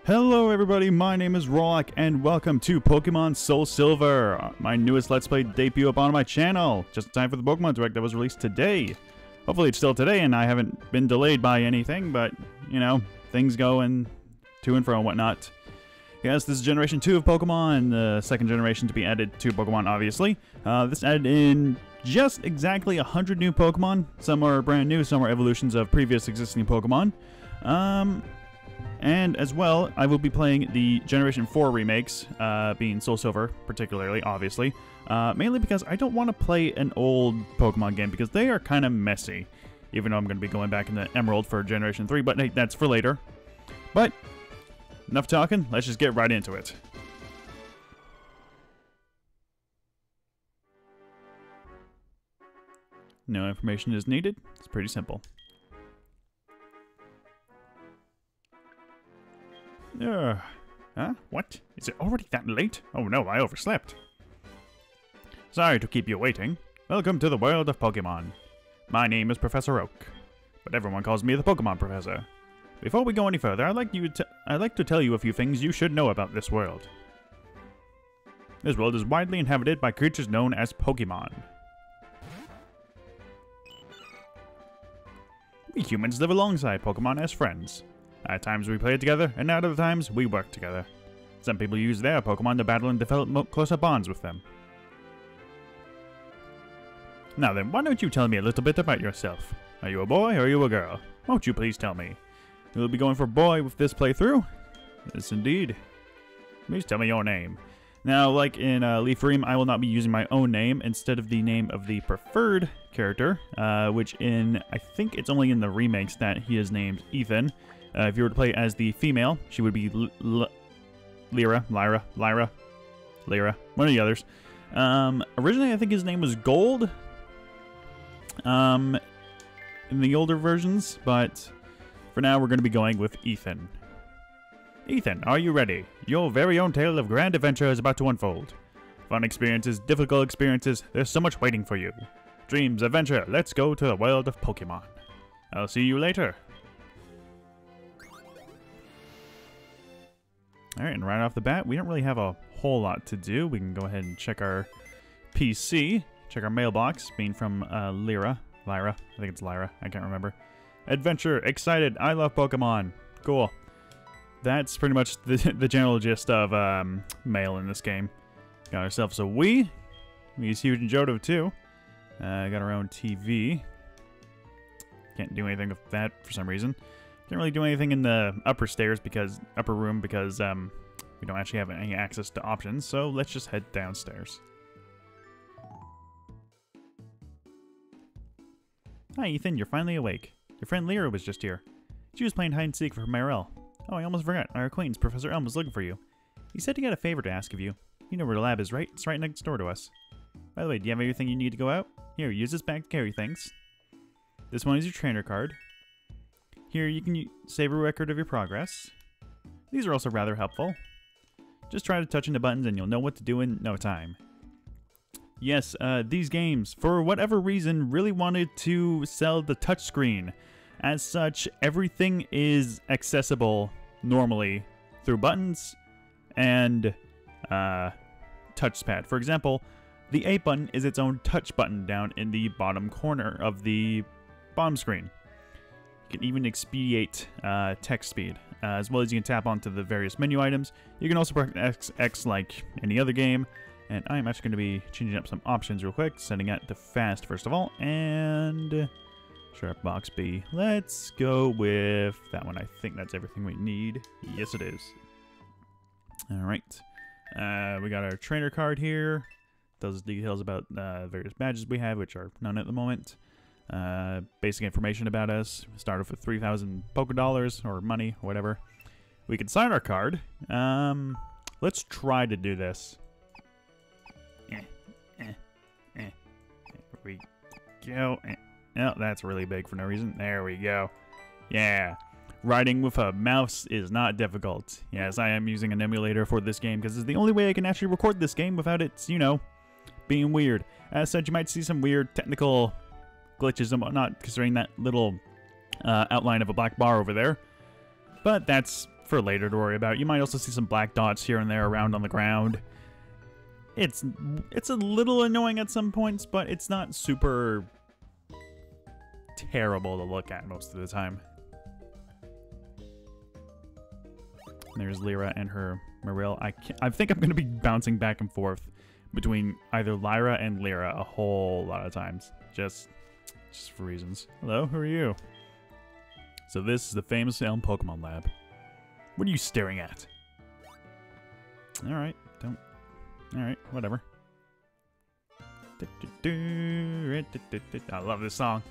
Hello everybody, my name is Rollock and welcome to Pokemon Soul Silver, my newest Let's Play debut up on my channel, just in time for the Pokemon Direct that was released today. Hopefully it's still today and I haven't been delayed by anything, but, you know, things go to and fro and whatnot. Yes, this is Generation 2 of Pokemon, the second generation to be added to Pokemon, obviously. This added in just exactly 100 new Pokemon. Some are brand new, some are evolutions of previous existing Pokemon. And as well, I will be playing the Generation 4 remakes, being Soul Silver, particularly, obviously. Mainly because I don't want to play an old Pokemon game, because they are kind of messy. Even though I'm going to be going back into Emerald for Generation 3, but hey, that's for later. But, enough talking, let's just get right into it. No information is needed. It's pretty simple. Huh? What? Is it already that late? Oh no, I overslept. Sorry to keep you waiting. Welcome to the world of Pokemon. My name is Professor Oak, but everyone calls me the Pokemon Professor. Before we go any further, I'd like to tell you a few things you should know about this world. This world is widely inhabited by creatures known as Pokemon. We humans live alongside Pokemon as friends. At times we play together, and at other times we work together. Some people use their Pokemon to battle and develop closer bonds with them. Now then, why don't you tell me a little bit about yourself? Are you a boy or are you a girl? Won't you please tell me? You'll be going for boy with this playthrough? Yes, indeed. Please tell me your name. Now, like in Leaf Ream, I will not be using my own name instead of the name of the preferred character, which I think it's only in the remakes that he is named Ethan. If you were to play as the female, she would be Lyra, one of the others. Originally, I think his name was Gold in the older versions, but for now, we're going to be going with Ethan. Ethan, are you ready? Your very own tale of grand adventure is about to unfold. Fun experiences, difficult experiences, there's so much waiting for you. Dreams, adventure, let's go to the world of Pokemon. I'll see you later. Alright, and right off the bat, we don't really have a whole lot to do. We can go ahead and check our PC, check our mailbox, being from Lyra, I think it's Lyra, I can't remember. Adventure, excited, I love Pokemon. Cool. That's pretty much the general gist of mail in this game. Got ourselves a Wii. Wii's huge in Johto too. Got our own TV. Can't do anything with that for some reason. Can't really do anything in the upper room because we don't actually have any access to options. So let's just head downstairs. Hi Ethan, you're finally awake. Your friend Lyra was just here. She was playing hide and seek for Myrel. Oh, I almost forgot. Our acquaintance, Professor Elm, was looking for you. He said he got a favor to ask of you. You know where the lab is, right? It's right next door to us. By the way, do you have everything you need to go out? Here, use this bag to carry things. This one is your trainer card. Here, you can save a record of your progress. These are also rather helpful. Just try to touch the buttons and you'll know what to do in no time. Yes, these games, for whatever reason, really wanted to sell the touchscreen. As such, everything is accessible normally through buttons and touchpad. For example, the A button is its own touch button down in the bottom corner of the bottom screen. You can even expedite text speed, as well as you can tap onto the various menu items. You can also press X like any other game, and I'm actually going to be changing up some options real quick, setting that to fast first of all, and sharp box B. Let's go with that one. I think that's everything we need. Yes, it is. All right. We got our trainer card here. Those details about various badges we have, which are none at the moment. Basic information about us. Start off with 3,000 Pokedollars or money, whatever. We can sign our card. Let's try to do this. There we go. Oh, that's really big for no reason. There we go. Yeah. Writing with a mouse is not difficult. Yes, I am using an emulator for this game because it's the only way I can actually record this game without it, you know, being weird. As such, you might see some weird technical glitches and whatnot, considering that little outline of a black bar over there. But that's for later to worry about. You might also see some black dots here and there around on the ground. It's a little annoying at some points, but it's not super terrible to look at most of the time. There's Lyra and her Marill. I think I'm going to be bouncing back and forth between either Lyra and Lyra a whole lot of times. Just for reasons. Hello, who are you? So this is the famous Elm Pokemon Lab. What are you staring at? Alright, Alright, whatever. I love this song.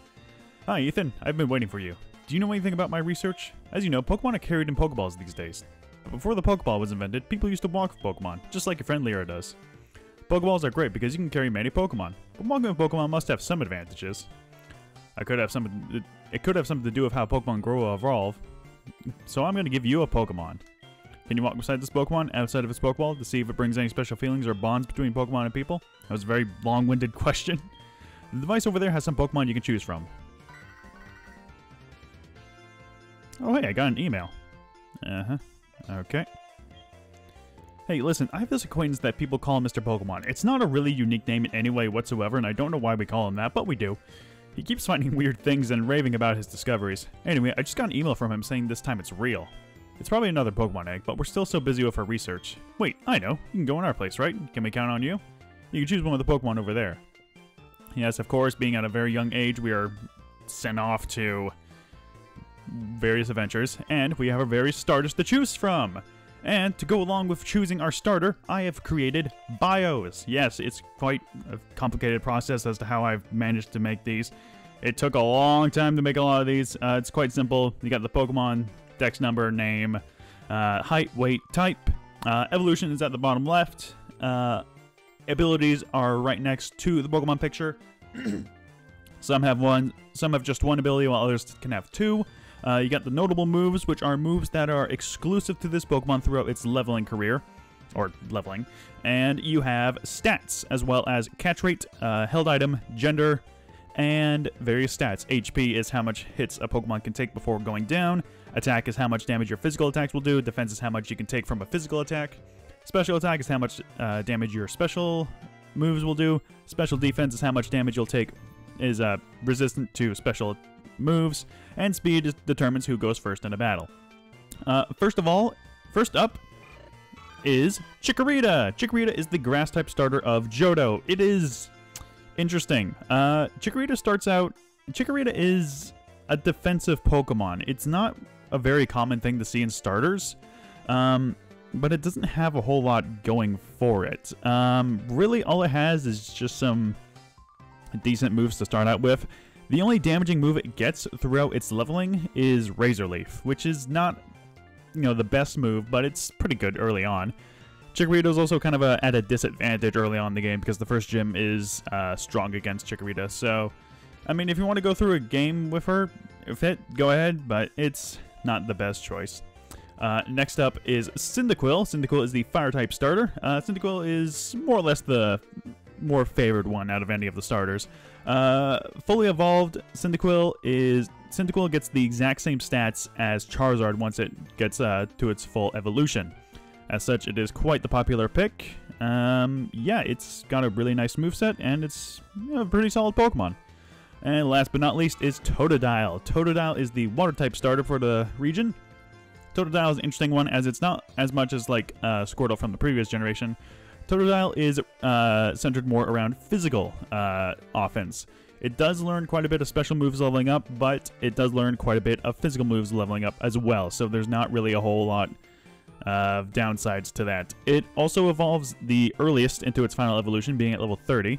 Hi, Ethan. I've been waiting for you. Do you know anything about my research? As you know, Pokemon are carried in Pokeballs these days. But before the Pokeball was invented, people used to walk with Pokemon, just like your friend Lyra does. Pokeballs are great because you can carry many Pokemon, but walking with Pokemon must have some advantages. It could have something to do with how Pokemon grow or evolve, so I'm going to give you a Pokemon. Can you walk beside this Pokemon outside of its Pokeball to see if it brings any special feelings or bonds between Pokemon and people? That was a very long-winded question. The device over there has some Pokemon you can choose from. Oh hey, I got an email. Okay. Hey, listen, I have this acquaintance that people call Mr. Pokemon. It's not a really unique name in any way whatsoever, and I don't know why we call him that, but we do. He keeps finding weird things and raving about his discoveries. Anyway, I just got an email from him saying this time it's real. It's probably another Pokemon egg, but we're still so busy with our research. Wait, I know. You can go in our place, right? Can we count on you? You can choose one of the Pokemon over there. Yes, of course, being at a very young age, we are sent off to various adventures, and we have our various starters to choose from. And to go along with choosing our starter, I have created bios. Yes, it's quite a complicated process as to how I've managed to make these. It took a long time to make a lot of these. It's quite simple. You got the Pokemon, dex number, name, height, weight, type. Evolution is at the bottom left. Abilities are right next to the Pokemon picture. Some have just one ability, while others can have two. You got the notable moves, which are moves that are exclusive to this Pokemon throughout its leveling career, or leveling. And you have stats, as well as catch rate, held item, gender, and various stats. HP is how much hits a Pokemon can take before going down. Attack is how much damage your physical attacks will do. Defense is how much you can take from a physical attack. Special attack is how much damage your special moves will do. Special defense is how much damage you'll take, is resistant to special moves, and speed determines who goes first in a battle. First up is Chikorita. Chikorita is the grass-type starter of Johto. It is interesting. Chikorita is a defensive Pokemon. It's not a very common thing to see in starters, but it doesn't have a whole lot going for it. Really, all it has is just some decent moves to start out with. The only damaging move it gets throughout its leveling is Razor Leaf, which is not, the best move, but it's pretty good early on. Chikorita is also kind of at a disadvantage early on in the game because the first gym is strong against Chikorita. So, I mean, if you want to go through a game with her, go ahead, but it's not the best choice. Next up is Cyndaquil. Cyndaquil is the fire-type starter. Cyndaquil is more or less the more favored one out of any of the starters. Fully evolved, Cyndaquil gets the exact same stats as Charizard once it gets to its full evolution. As such, it is quite the popular pick. Yeah, it's got a really nice moveset, and it's a pretty solid Pokemon. And last but not least is Totodile. Totodile is the water-type starter for the region. Totodile is an interesting one, as it's not as much as like Squirtle from the previous generation. Totodile is centered more around physical offense. It does learn quite a bit of special moves leveling up, but it does learn quite a bit of physical moves leveling up as well, so there's not really a whole lot of downsides to that. It also evolves the earliest into its final evolution, being at level 30.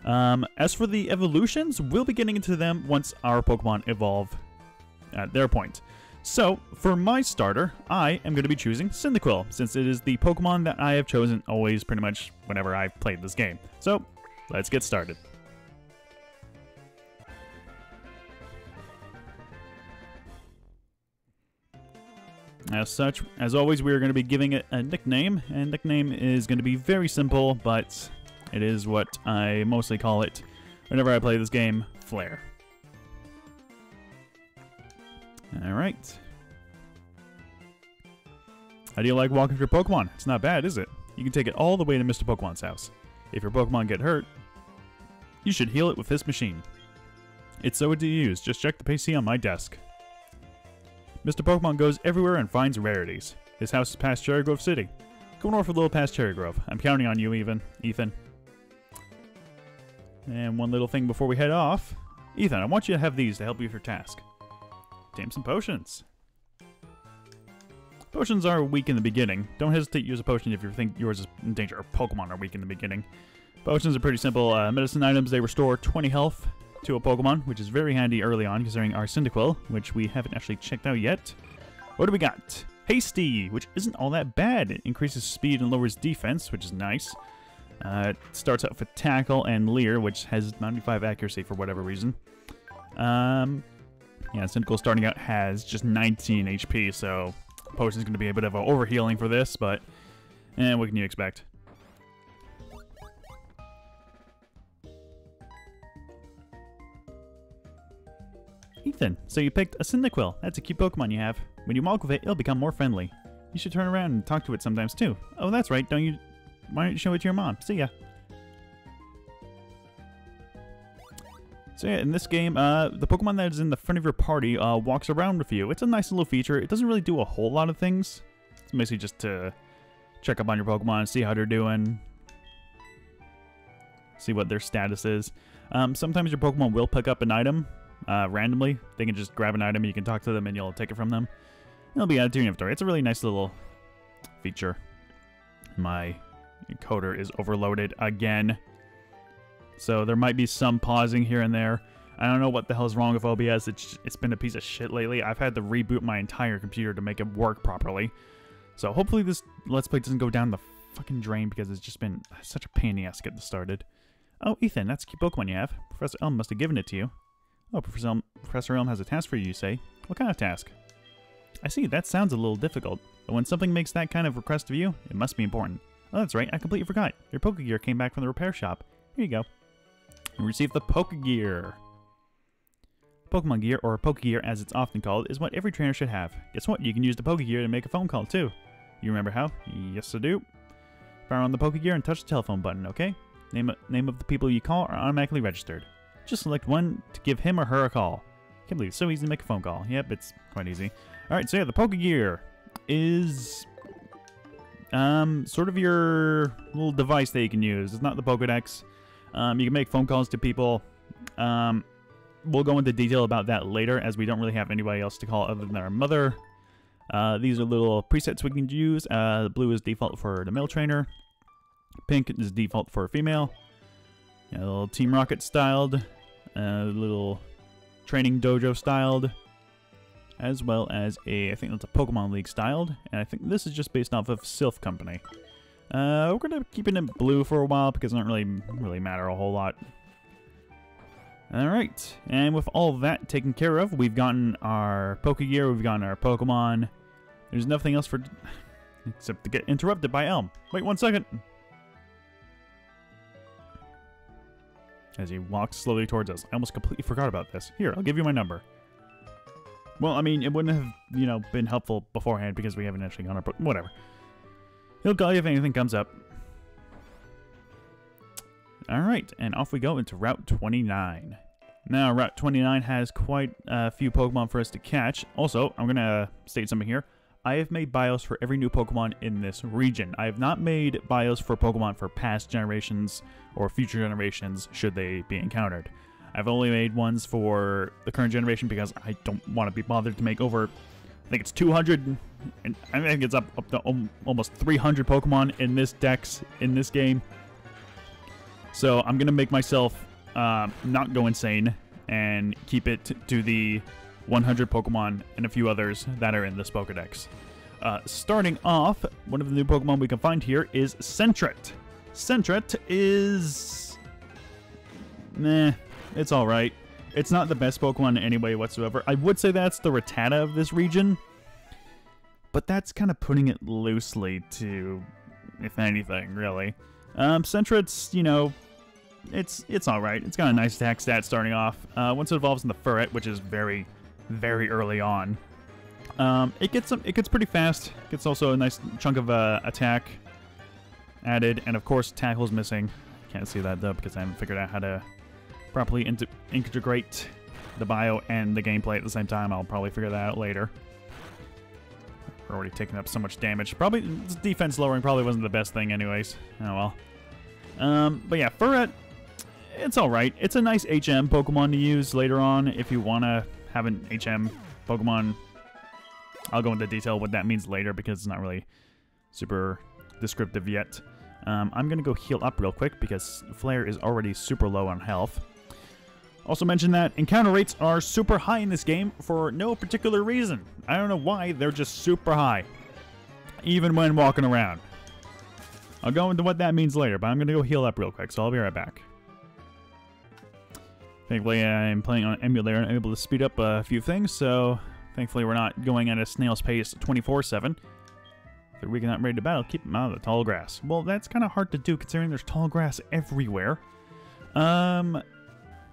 As for the evolutions, we'll be getting into them once our Pokemon evolve at their point. So, for my starter, I am going to be choosing Cyndaquil, since it is the Pokemon that I have chosen always pretty much whenever I've played this game. So, let's get started. As such, as always, we are going to be giving it a nickname, and nickname is going to be very simple, but it is what I mostly call it whenever I play this game, Flare. Alright. How do you like walking with your Pokemon? It's not bad, is it? You can take it all the way to Mr. Pokemon's house. If your Pokemon get hurt, you should heal it with this machine. It's so easy to use. Just check the PC on my desk. Mr. Pokemon goes everywhere and finds rarities. His house is past Cherry Grove City. Go north a little past Cherry Grove. I'm counting on you, Ethan. And one little thing before we head off. Ethan, I want you to have these to help you with your task. Tame some potions. Potions are weak in the beginning. Don't hesitate to use a potion if you think yours is in danger, or Pokemon are weak in the beginning. Potions are pretty simple medicine items. They restore 20 health to a Pokemon, which is very handy early on, considering our Cyndaquil, which we haven't actually checked out yet. What do we got? Hasty, which isn't all that bad. It increases speed and lowers defense, which is nice. It starts out with Tackle and Leer, which has 95 accuracy for whatever reason. Yeah, Cyndaquil starting out has just 19 HP, so Potion's going to be a bit of an overhealing for this, but what can you expect? Ethan, so you picked a Cyndaquil. That's a cute Pokemon you have. When you walk with it, it'll become more friendly. You should turn around and talk to it sometimes too. Oh, that's right. Why don't you show it to your mom? See ya. So yeah, in this game, the Pokemon that is in the front of your party walks around with you. It's a nice little feature. It doesn't really do a whole lot of things. It's basically just to check up on your Pokemon, see how they're doing, see what their status is. Sometimes your Pokemon will pick up an item randomly. They can just grab an item and you can talk to them and you'll take it from them. It'll be added to your inventory. It's a really nice little feature. My encoder is overloaded again. So there might be some pausing here and there. I don't know what the hell is wrong with OBS. It's been a piece of shit lately. I've had to reboot my entire computer to make it work properly. So hopefully this Let's Play doesn't go down the fucking drain because it's just been such a pain in the ass to get this started. Oh, Ethan, that's a cute Pokemon you have. Professor Elm must have given it to you. Oh, Professor Elm has a task for you, you say? What kind of task? I see, that sounds a little difficult. But when something makes that kind of request of you, it must be important. Oh, that's right, I completely forgot. Your Pokegear came back from the repair shop. Here you go. You received the Pokegear. Pokemon Gear, or Pokegear as it's often called, is what every trainer should have. Guess what? You can use the Pokegear to make a phone call, too. You remember how? Yes, I do. Fire on the Pokegear and touch the telephone button, okay? Name of the people you call are automatically registered. Just select one to give him or her a call. Can't believe it's so easy to make a phone call. Yep, it's quite easy. Alright, so yeah, the Pokegear is sort of your little device that you can use. It's not the Pokedex. You can make phone calls to people. We'll go into detail about that later, as we don't really have anybody else to call other than our mother. These are little presets we can use. Blue is default for the male trainer. Pink is default for a female. A little Team Rocket styled. A little Training Dojo styled. As well as I think that's a Pokemon League styled. And I think this is just based off of Sylph Company. We're going to keep it in blue for a while because it doesn't really matter a whole lot. Alright, and with all of that taken care of, we've gotten our Pokegear, we've gotten our Pokemon. There's nothing else except to get interrupted by Elm. Wait 1 second. As he walks slowly towards us. I almost completely forgot about this. Here, I'll give you my number. Well, I mean, it wouldn't have, been helpful beforehand because we haven't actually gone up, whatever. He'll call you if anything comes up. Alright, and off we go into Route 29. Now, Route 29 has quite a few Pokemon for us to catch. Also, I'm going to state something here. I have made bios for every new Pokemon in this region. I have not made bios for Pokemon for past generations or future generations should they be encountered. I've only made ones for the current generation because I don't want to be bothered to make over, I think it's 200, and I think it's up to almost 300 Pokemon in this dex, in this game. So I'm going to make myself not go insane and keep it to the 100 Pokemon and a few others that are in this Pokedex. Starting off, one of the new Pokemon we can find here is Sentret. Sentret is... meh, it's alright. It's not the best Pokemon in any way whatsoever. I would say that's the Rattata of this region, but that's kind of putting it loosely to, if anything, really. Sentret's, it's alright. It's got a nice attack stat starting off. Once it evolves into Furret, which is very, very early on, It gets pretty fast. Gets also a nice chunk of attack added, and of course tackle's missing. Can't see that though because I haven't figured out how to properly integrate the bio and the gameplay at the same time. I'll probably figure that out later. We're already taking up so much damage. Probably defense lowering probably wasn't the best thing anyways. Oh well. But yeah, Furret, it's alright. It's a nice HM Pokemon to use later on if you want to have an HM Pokemon. I'll go into detail what that means later because it's not really super descriptive yet. I'm going to go heal up real quick because Flare is already super low on health. Also mention that encounter rates are super high in this game for no particular reason. I don't know why, they're just super high. Even when walking around. I'll go into what that means later, but I'm going to go heal up real quick, so I'll be right back. Thankfully, I'm playing on emulator and I'm able to speed up a few things, so thankfully we're not going at a snail's pace 24/7. If they're weak and not ready to battle, keep them out of the tall grass. Well, that's kind of hard to do considering there's tall grass everywhere.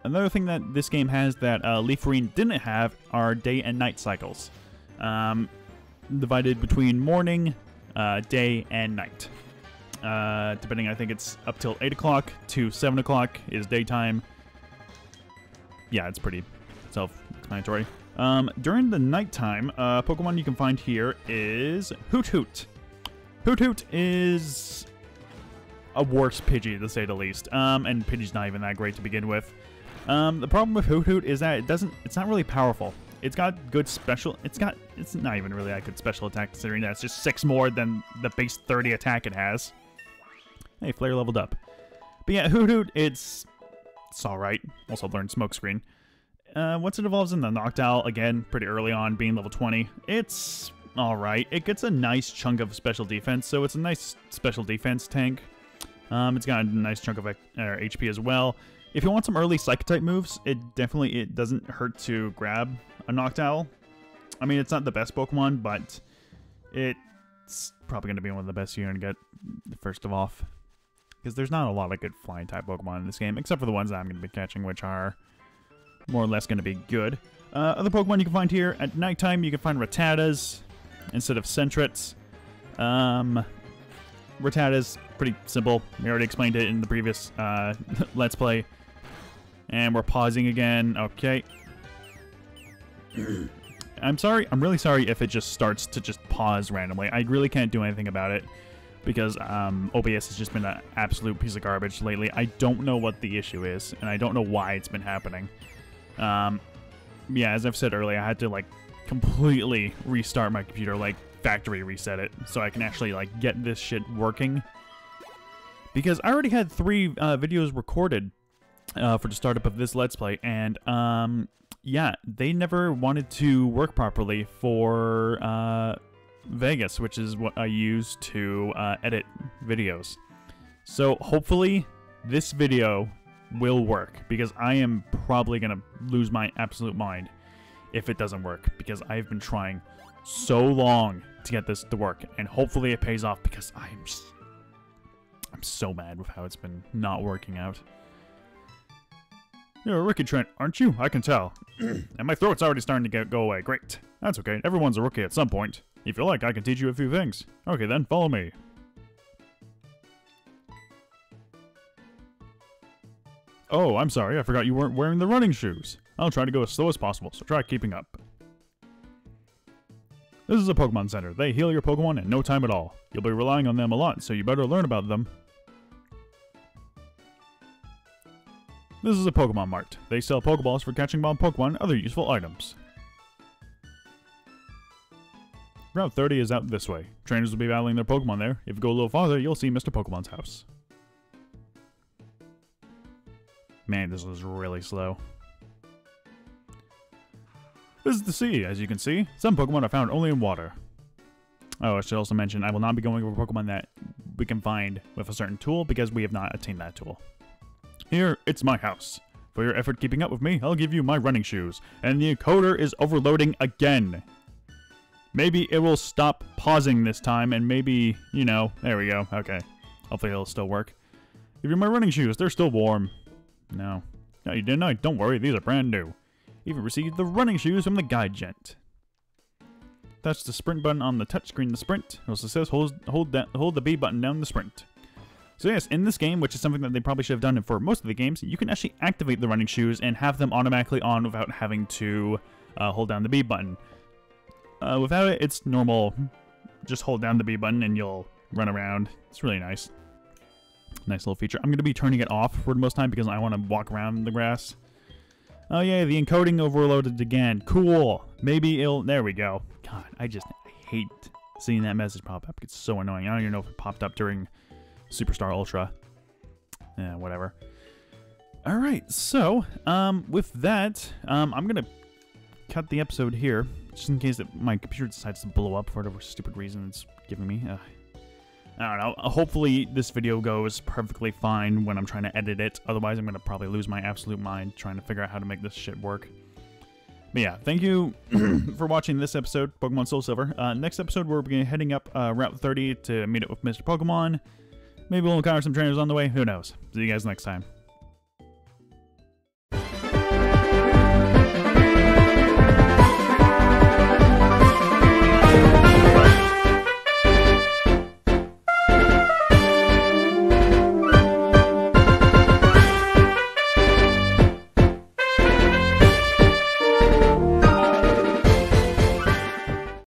Another thing that this game has that Leaf Green didn't have are day and night cycles. Divided between morning, day, and night. Depending, I think it's up till 8 o'clock to 7 o'clock is daytime. Yeah, it's pretty self-explanatory. During the nighttime, Pokemon you can find here is Hoot Hoot. Hoot Hoot is a worse Pidgey, to say the least. And Pidgey's not even that great to begin with. The problem with Hoot Hoot is that it's not really powerful. It's got good special, it's not even really that good special attack considering that it's just 6 more than the base 30 attack it has. Hey, Flare leveled up. But yeah, Hoot Hoot, it's alright. Also learned Smokescreen. Once it evolves into Noctowl, again, pretty early on, being level 20, it's alright. It gets a nice chunk of special defense, so it's a nice special defense tank. It's got a nice chunk of HP as well. If you want some early Psychic-type moves, it doesn't hurt to grab a Noctowl. I mean, it's not the best Pokemon, but it's probably going to be one of the best you're going to get first of all. Because there's not a lot of good Flying-type Pokemon in this game, except for the ones that I'm going to be catching, which are more or less going to be good. Other Pokemon you can find here, at nighttime you can find Rattatas instead of Sentrets. Rattata's pretty simple. We already explained it in the previous Let's Play. And we're pausing again. Okay. I'm sorry. I'm really sorry if it just starts to just pause randomly. I really can't do anything about it because OBS has just been an absolute piece of garbage lately. I don't know what the issue is, and I don't know why it's been happening. Yeah, as I've said earlier, I had to like completely restart my computer, like factory reset it, so I can actually like get this shit working. Because I already had 3 videos recorded for the startup of this Let's Play, and yeah, they never wanted to work properly for Vegas, which is what I use to edit videos. So hopefully this video will work, because I am probably going to lose my absolute mind if it doesn't work, because I've been trying so long to get this to work, and hopefully it pays off, because I'm so mad with how it's been not working out. You're a rookie, Trent, aren't you? I can tell. And my throat's already starting to go away. Great. That's okay. Everyone's a rookie at some point. If you like, I can teach you a few things. Okay then, follow me. Oh, I'm sorry. I forgot you weren't wearing the running shoes. I'll try to go as slow as possible, so try keeping up. This is a Pokemon Center. They heal your Pokemon in no time at all. You'll be relying on them a lot, so you better learn about them. This is a Pokemon Mart. They sell Pokeballs for catching wild Pokemon and other useful items. Route 30 is out this way. Trainers will be battling their Pokemon there. If you go a little farther, you'll see Mr. Pokemon's house. Man, this was really slow. This is the sea, as you can see. Some Pokemon are found only in water. Oh, I should also mention, I will not be going over Pokemon that we can find with a certain tool, because we have not attained that tool. Here, it's my house. For your effort keeping up with me, I'll give you my running shoes. And the encoder is overloading again. Maybe it will stop pausing this time, and maybe, you know, there we go. Okay. Hopefully it'll still work. Give you my running shoes. They're still warm. No. No, you didn't. Don't worry. These are brand new. Even received the running shoes from the guide gent. Touch the sprint button on the touchscreen to sprint. It also says hold the B button down to sprint. So yes, in this game, which is something that they probably should have done for most of the games, you can actually activate the running shoes and have them automatically on without having to hold down the B button. Without it, it's normal. Just hold down the B button and you'll run around. It's really nice. Nice little feature. I'm going to be turning it off for the most time because I want to walk around in the grass. Oh yeah, the encoding overloaded again. Cool. Maybe it'll... There we go. God, I hate seeing that message pop up. It's so annoying. I don't even know if it popped up during Superstar Ultra. Yeah, whatever. Alright, so, with that, I'm going to cut the episode here, just in case that my computer decides to blow up for whatever stupid reason it's giving me. I don't know. Hopefully this video goes perfectly fine when I'm trying to edit it. Otherwise, I'm going to probably lose my absolute mind trying to figure out how to make this shit work. But yeah, thank you for watching this episode, Pokemon Soul Silver. Next episode, we're heading up Route 30 to meet up with Mr. Pokemon. Maybe we'll encounter some trainers on the way. Who knows? See you guys next time.